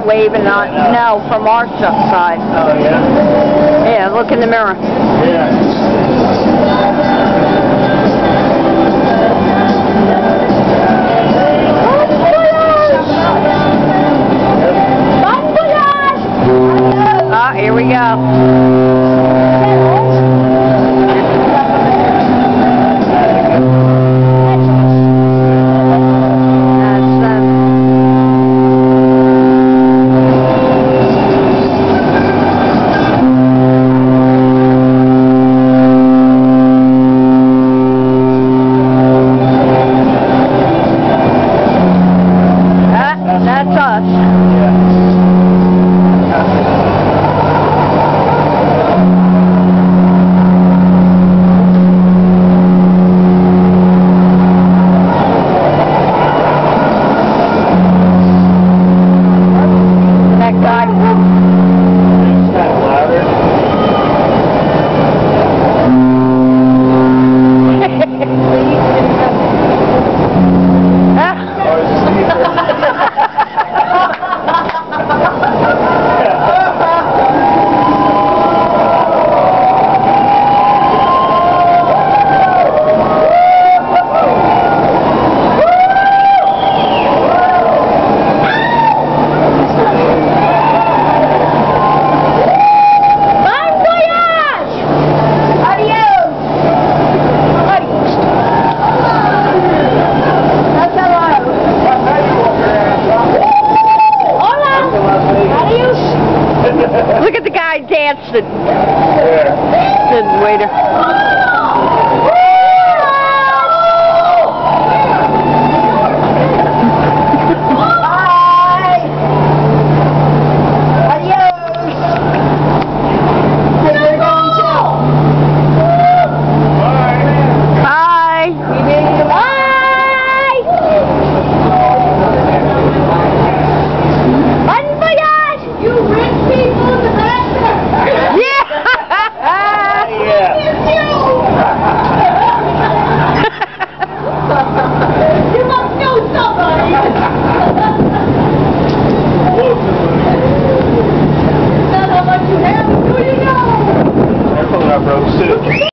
waving on. No, from our side. Oh, yeah? Yeah, look in the mirror. Yeah. Here we go. That's us. That guy. Is that louder? Look at the guy dancing. Yeah. The waiter.